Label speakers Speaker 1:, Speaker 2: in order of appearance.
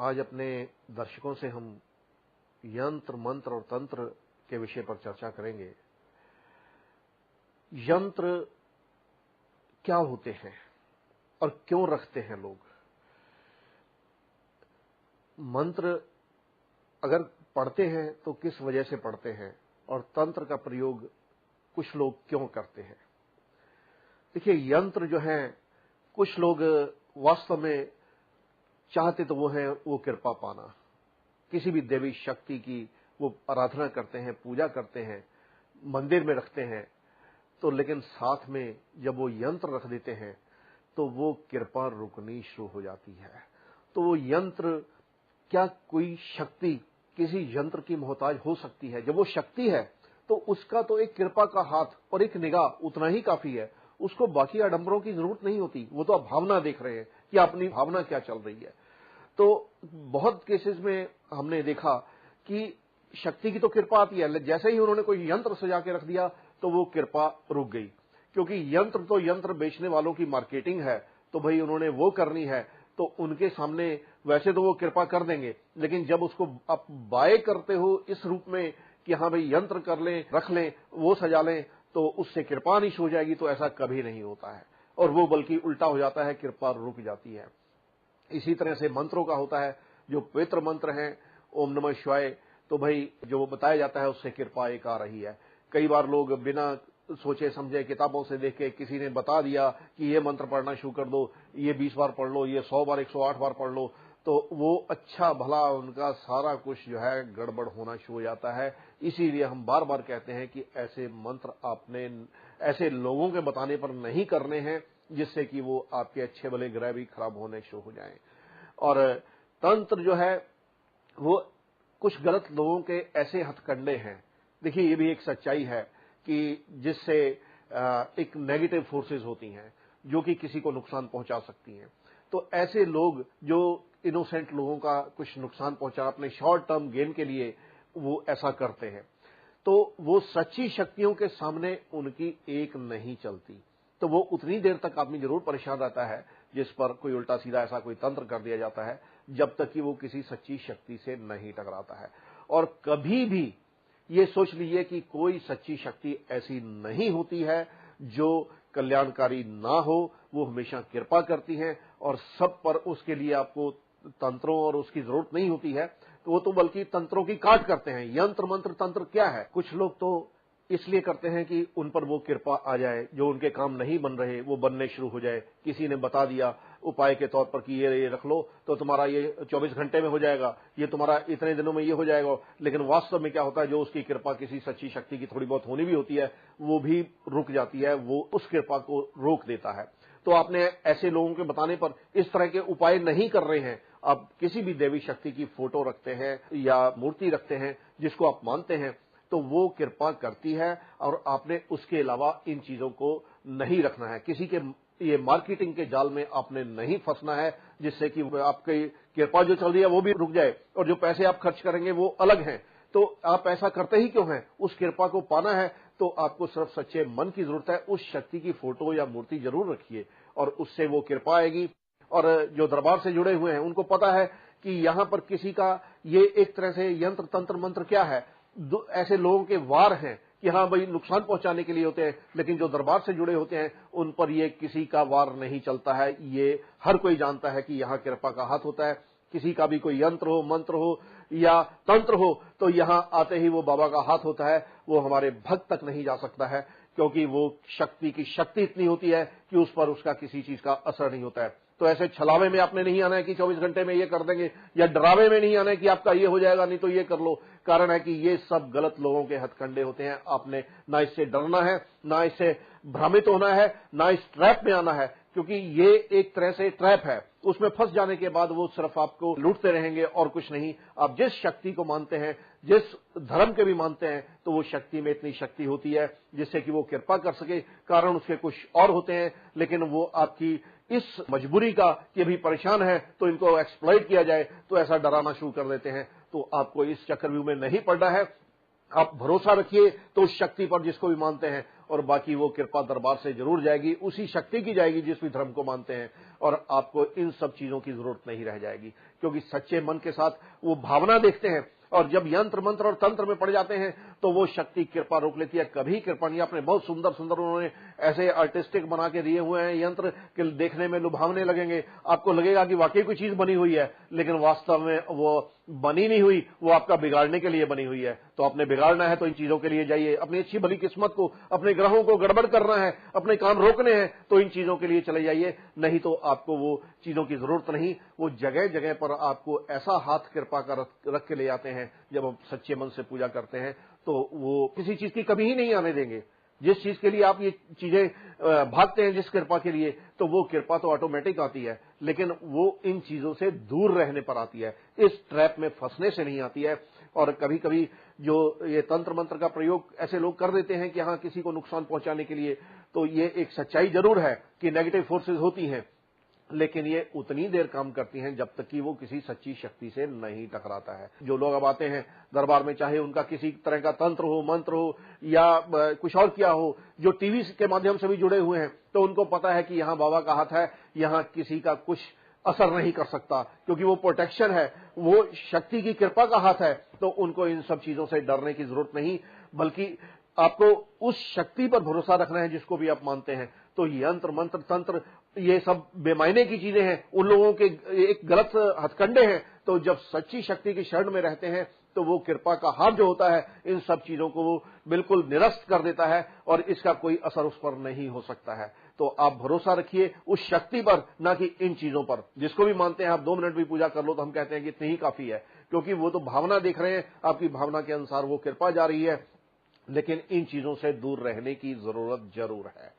Speaker 1: आज अपने दर्शकों से हम यंत्र, मंत्र और तंत्र के विषय पर चर्चा करेंगे। यंत्र क्या होते हैं और क्यों रखते हैं लोग? मंत्र अगर पढ़ते हैं तो किस वजह से पढ़ते हैं, और तंत्र का प्रयोग कुछ लोग क्यों करते हैं? देखिए, यंत्र जो है, कुछ लोग वास्तव में चाहते तो वो है वो कृपा पाना, किसी भी देवी शक्ति की वो आराधना करते हैं, पूजा करते हैं, मंदिर में रखते हैं, तो लेकिन साथ में जब वो यंत्र रख देते हैं तो वो कृपा रुकनी शुरू हो जाती है। तो वो यंत्र, क्या कोई शक्ति किसी यंत्र की मोहताज हो सकती है? जब वो शक्ति है तो उसका तो एक कृपा का हाथ और एक निगाह उतना ही काफी है, उसको बाकी आडंबरों की जरूरत नहीं होती। वो तो आप भावना देख रहे हैं कि अपनी भावना क्या चल रही है। तो बहुत केसेस में हमने देखा कि शक्ति की तो कृपा आती है, जैसे ही उन्होंने कोई यंत्र सजा के रख दिया तो वो कृपा रुक गई, क्योंकि यंत्र तो यंत्र बेचने वालों की मार्केटिंग है, तो भाई उन्होंने वो करनी है, तो उनके सामने वैसे तो वो कृपा कर देंगे, लेकिन जब उसको आप बाय करते हो इस रूप में कि हाँ भाई यंत्र कर लें, रख लें, वो सजा लें, तो उससे कृपा नहीं हो जाएगी, तो ऐसा कभी नहीं होता है, और वो बल्कि उल्टा हो जाता है, कृपा रुक जाती है। इसी तरह से मंत्रों का होता है, जो पवित्र मंत्र हैं, ओम नमः शिवाय, तो भाई जो बताया जाता है उससे कृपा एक आ रही है। कई बार लोग बिना सोचे समझे किताबों से देख के किसी ने बता दिया कि ये मंत्र पढ़ना शुरू कर दो, ये 20 बार पढ़ लो, ये 100 बार 108 बार पढ़ लो, तो वो अच्छा भला उनका सारा कुछ जो है गड़बड़ होना शुरू हो जाता है। इसीलिए हम बार बार कहते हैं कि ऐसे मंत्र आपने ऐसे लोगों के बताने पर नहीं करने हैं जिससे कि वो आपके अच्छे भले ग्रह भी खराब होने शुरू हो जाएं। और तंत्र जो है वो कुछ गलत लोगों के ऐसे हथकंडे हैं। देखिए, ये भी एक सच्चाई है कि जिससे एक नेगेटिव फोर्सेस होती हैं जो कि किसी को नुकसान पहुंचा सकती हैं। तो ऐसे लोग जो इनोसेंट लोगों का कुछ नुकसान पहुंचा अपने शॉर्ट टर्म गेन के लिए वो ऐसा करते हैं, तो वो सच्ची शक्तियों के सामने उनकी एक नहीं चलती। तो वो उतनी देर तक आदमी जरूर परेशान रहता है जिस पर कोई उल्टा सीधा ऐसा कोई तंत्र कर दिया जाता है, जब तक कि वो किसी सच्ची शक्ति से नहीं टकराता है। और कभी भी ये सोच लीजिए कि कोई सच्ची शक्ति ऐसी नहीं होती है जो कल्याणकारी ना हो। वो हमेशा कृपा करती है और सब पर, उसके लिए आपको तंत्रों और उसकी जरूरत नहीं होती है, तो वो तो बल्कि तंत्रों की काट करते हैं। यंत्र मंत्र तंत्र क्या है? कुछ लोग तो इसलिए करते हैं कि उन पर वो कृपा आ जाए, जो उनके काम नहीं बन रहे वो बनने शुरू हो जाए। किसी ने बता दिया उपाय के तौर पर कि ये रख लो तो तुम्हारा ये 24 घंटे में हो जाएगा, ये तुम्हारा इतने दिनों में ये हो जाएगा, लेकिन वास्तव में क्या होता है, जो उसकी कृपा किसी सच्ची शक्ति की थोड़ी बहुत होनी भी होती है वो भी रुक जाती है, वो उस कृपा को रोक देता है। तो आपने ऐसे लोगों के बताने पर इस तरह के उपाय नहीं कर रहे हैं, आप किसी भी देवी शक्ति की फोटो रखते हैं या मूर्ति रखते हैं जिसको आप मानते हैं, तो वो कृपा करती है, और आपने उसके अलावा इन चीजों को नहीं रखना है। किसी के ये मार्केटिंग के जाल में आपने नहीं फंसना है जिससे कि आपकी कृपा जो चल रही है वो भी रुक जाए और जो पैसे आप खर्च करेंगे वो अलग हैं। तो आप ऐसा करते ही क्यों हैं? उस कृपा को पाना है तो आपको सिर्फ सच्चे मन की जरूरत है। उस शक्ति की फोटो या मूर्ति जरूर रखिए और उससे वो कृपा आएगी। और जो दरबार से जुड़े हुए हैं उनको पता है कि यहां पर किसी का ये एक तरह से यंत्र तंत्र मंत्र क्या है, ऐसे लोगों के वार हैं कि हाँ भाई नुकसान पहुंचाने के लिए होते हैं, लेकिन जो दरबार से जुड़े होते हैं उन पर ये किसी का वार नहीं चलता है। ये हर कोई जानता है कि यहाँ कृपा का हाथ होता है। किसी का भी कोई यंत्र हो, मंत्र हो या तंत्र हो, तो यहां आते ही वो बाबा का हाथ होता है। वो हमारे भक्त तक नहीं जा सकता है, क्योंकि वो शक्ति की शक्ति इतनी होती है कि उस पर उसका किसी चीज का असर नहीं होता है। तो ऐसे छलावे में आपने नहीं आना है कि 24 घंटे में ये कर देंगे, या डरावे में नहीं आना है कि आपका ये हो जाएगा नहीं तो ये कर लो। कारण है कि ये सब गलत लोगों के हथकंडे होते हैं। आपने ना इससे डरना है, ना इससे भ्रमित होना है, ना इस ट्रैप में आना है, क्योंकि ये एक तरह से ट्रैप है। उसमें फंस जाने के बाद वो सिर्फ आपको लूटते रहेंगे और कुछ नहीं। आप जिस शक्ति को मानते हैं, जिस धर्म के भी मानते हैं, तो वो शक्ति में इतनी शक्ति होती है जिससे कि वो कृपा कर सके। कारण उसके कुछ और होते हैं, लेकिन वो आपकी इस मजबूरी का कि अभी परेशान है तो इनको एक्सप्लॉइट किया जाए, तो ऐसा डराना शुरू कर देते हैं। तो आपको इस चक्रव्यूह में नहीं पड़ना है। आप भरोसा रखिए तो उस शक्ति पर जिसको भी मानते हैं, और बाकी वो कृपा दरबार से जरूर जाएगी, उसी शक्ति की जाएगी जिस भी धर्म को मानते हैं, और आपको इन सब चीजों की जरूरत नहीं रह जाएगी। क्योंकि सच्चे मन के साथ वो भावना देखते हैं, और जब यंत्र मंत्र और तंत्र में पड़ जाते हैं तो वो शक्ति कृपा रोक लेती है। कभी कृपा नहीं। आपने बहुत सुंदर सुंदर उन्होंने ऐसे आर्टिस्टिक बना के दिए हुए हैं यंत्र कि देखने में लुभावने लगेंगे, आपको लगेगा कि वाकई कोई चीज बनी हुई है, लेकिन वास्तव में वो बनी नहीं हुई, वो आपका बिगाड़ने के लिए बनी हुई है। तो आपने बिगाड़ना है तो इन चीजों के लिए जाइए। अपनी अच्छी भली किस्मत को, अपने ग्रहों को गड़बड़ करना है, अपने काम रोकने हैं, तो इन चीजों के लिए चले जाइए, नहीं तो आपको वो चीजों की जरूरत नहीं। वो जगह जगह पर आपको ऐसा हाथ कृपा का रख के ले आते हैं, जब हम सच्चे मन से पूजा करते हैं तो वो किसी चीज की कमी ही नहीं आने देंगे। जिस चीज के लिए आप ये चीजें भागते हैं, जिस कृपा के लिए, तो वो कृपा तो ऑटोमेटिक आती है, लेकिन वो इन चीजों से दूर रहने पर आती है, इस ट्रैप में फंसने से नहीं आती है। और कभी कभी जो ये तंत्र मंत्र का प्रयोग ऐसे लोग कर देते हैं कि हाँ किसी को नुकसान पहुंचाने के लिए, तो ये एक सच्चाई जरूर है कि नेगेटिव फोर्सेस होती हैं, लेकिन ये उतनी देर काम करती हैं जब तक कि वो किसी सच्ची शक्ति से नहीं टकराता है। जो लोग अब आते हैं दरबार में, चाहे उनका किसी तरह का तंत्र हो, मंत्र हो या कुछ और किया हो, जो टीवी के माध्यम से भी जुड़े हुए हैं, तो उनको पता है कि यहाँ बाबा का हाथ है, यहाँ किसी का कुछ असर नहीं कर सकता, क्योंकि वो प्रोटेक्शन है, वो शक्ति की कृपा का हाथ है। तो उनको इन सब चीजों से डरने की जरूरत नहीं, बल्कि आपको उस शक्ति पर भरोसा रखना है जिसको भी आप मानते हैं। तो यंत्र मंत्र तंत्र ये सब बेमायने की चीजें हैं, उन लोगों के एक गलत हथकंडे हैं। तो जब सच्ची शक्ति की शरण में रहते हैं तो वो कृपा का हाथ जो होता है इन सब चीजों को वो बिल्कुल निरस्त कर देता है, और इसका कोई असर उस पर नहीं हो सकता है। तो आप भरोसा रखिए उस शक्ति पर, ना कि इन चीजों पर। जिसको भी मानते हैं आप 2 मिनट भी पूजा कर लो तो हम कहते हैं कि इतनी ही काफी है, क्योंकि वो तो भावना देख रहे हैं, आपकी भावना के अनुसार वो कृपा जा रही है, लेकिन इन चीजों से दूर रहने की जरूरत जरूर है।